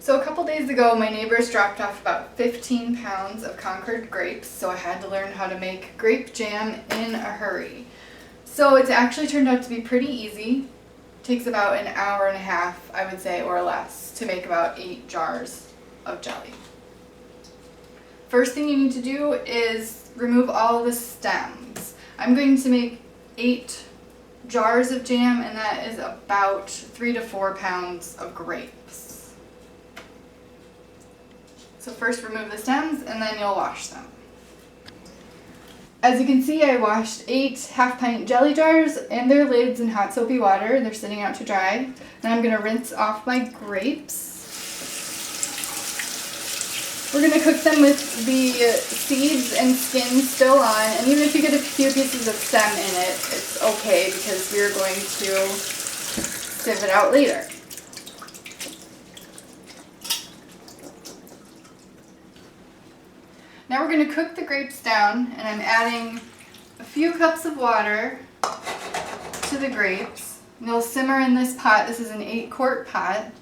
So a couple days ago, my neighbors dropped off about 15 pounds of Concord grapes, so I had to learn how to make grape jam in a hurry. So it's actually turned out to be pretty easy. It takes about an hour and a half, I would say, or less, to make about 8 jars of jelly. First thing you need to do is remove all of the stems. I'm going to make 8 jars of jam, and that is about 3 to 4 pounds of grapes. So first remove the stems and then you'll wash them. As you can see, I washed 8 half-pint jelly jars and their lids in hot soapy water. They're sitting out to dry. Now I'm going to rinse off my grapes. We're going to cook them with the seeds and skin still on, and even if you get a few pieces of stem in it, it's okay because we're going to sieve it out later. Now we're going to cook the grapes down, and I'm adding a few cups of water to the grapes. And they'll simmer in this pot. This is an 8-quart pot.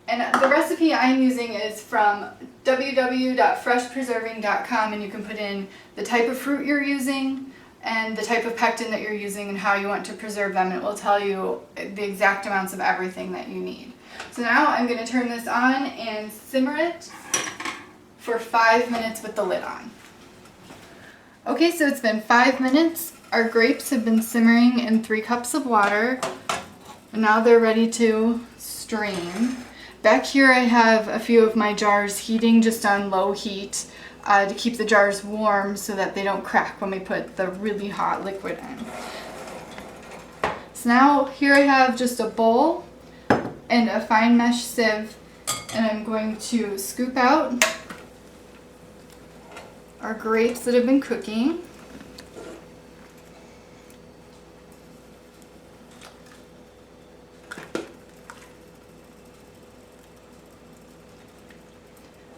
And the recipe I'm using is from www.freshpreserving.com, and you can put in the type of fruit you're using and the type of pectin that you're using and how you want to preserve them. It will tell you the exact amounts of everything that you need. So now I'm going to turn this on and simmer it for 5 minutes with the lid on. Okay, so it's been 5 minutes. Our grapes have been simmering in 3 cups of water, and now they're ready to strain. Back here I have a few of my jars heating just on low heat to keep the jars warm so that they don't crack when we put the really hot liquid in. So now here I have just a bowl and a fine mesh sieve, and I'm going to scoop out our grapes that have been cooking.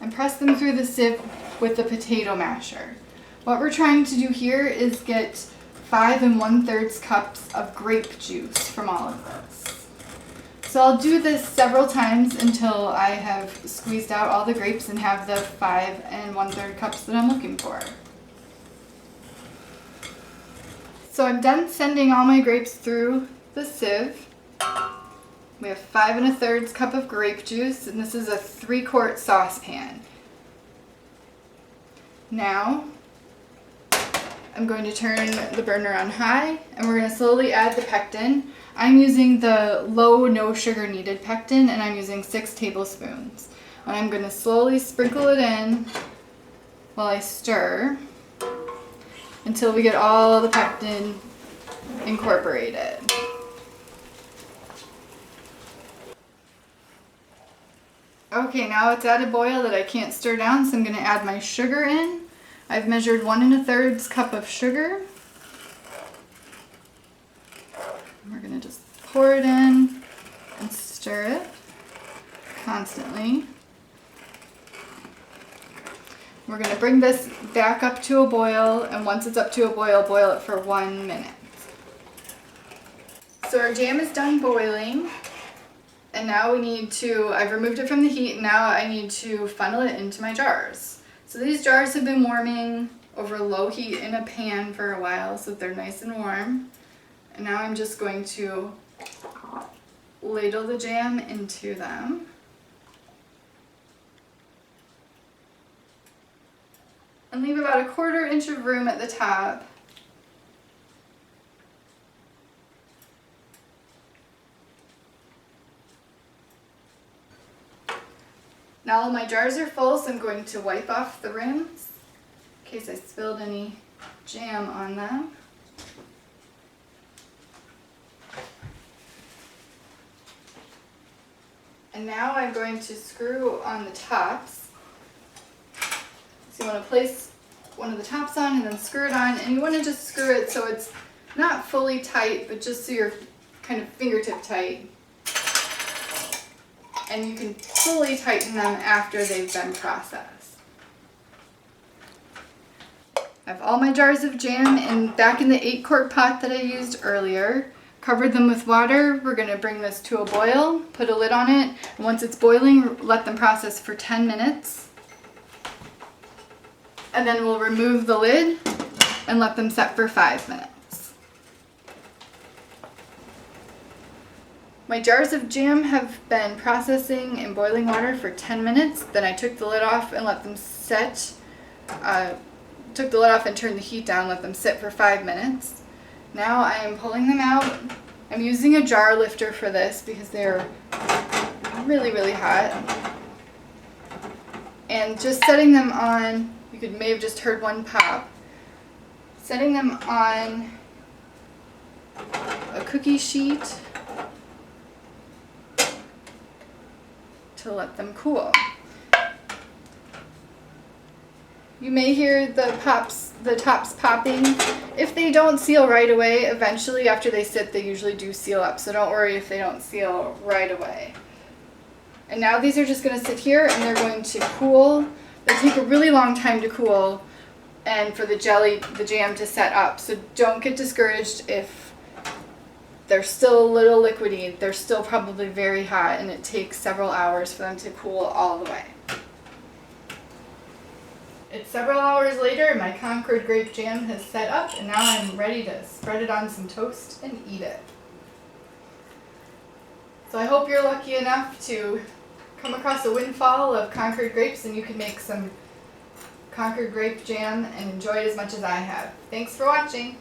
And press them through the sieve with the potato masher. What we're trying to do here is get 5 1/3 cups of grape juice from all of this. So I'll do this several times until I have squeezed out all the grapes and have the 5 1/3 cups that I'm looking for. So I'm done sending all my grapes through the sieve. We have 5 1/3 cup of grape juice, and this is a 3-quart saucepan. Now I'm going to turn the burner on high, and we're going to slowly add the pectin. I'm using the low, no sugar needed pectin, and I'm using 6 tablespoons. And I'm going to slowly sprinkle it in while I stir until we get all the pectin incorporated. Okay, now it's at a boil that I can't stir down, so I'm going to add my sugar in. I've measured 1 1/3 cup of sugar. We're going to just pour it in and stir it constantly. We're going to bring this back up to a boil, and once it's up to a boil, boil it for 1 minute. So our jam is done boiling, and now I've removed it from the heat, and now I need to funnel it into my jars. So these jars have been warming over low heat in a pan for a while, so they're nice and warm. And now I'm just going to ladle the jam into them. And leave about 1/4 inch of room at the top. Now all my jars are full, so I'm going to wipe off the rims in case I spilled any jam on them. And now I'm going to screw on the tops. So you want to place one of the tops on and then screw it on, and you want to just screw it so it's not fully tight, but just so you're kind of fingertip tight. And you can fully tighten them after they've been processed. I have all my jars of jam back in the 8-quart pot that I used earlier. Covered them with water. We're going to bring this to a boil, put a lid on it, and once it's boiling, let them process for 10 minutes. And then we'll remove the lid and let them set for 5 minutes. My jars of jam have been processing in boiling water for 10 minutes. Then I took the lid off and let them set. Took the lid off and turned the heat down, let them sit for 5 minutes. Now I am pulling them out. I'm using a jar lifter for this because they're really, really hot. And just setting them on, you may have just heard one pop. Setting them on a cookie sheet to let them cool. You may hear the tops popping. If they don't seal right away, eventually after they sit, they usually do seal up. So don't worry if they don't seal right away. And now these are just going to sit here and they're going to cool. They take a really long time to cool and for the jam to set up. So don't get discouraged if they're still a little liquidy. They're still probably very hot and it takes several hours for them to cool all the way. It's several hours later and my Concord Grape jam has set up and now I'm ready to spread it on some toast and eat it. So I hope you're lucky enough to come across a windfall of Concord grapes and you can make some Concord grape jam and enjoy it as much as I have. Thanks for watching.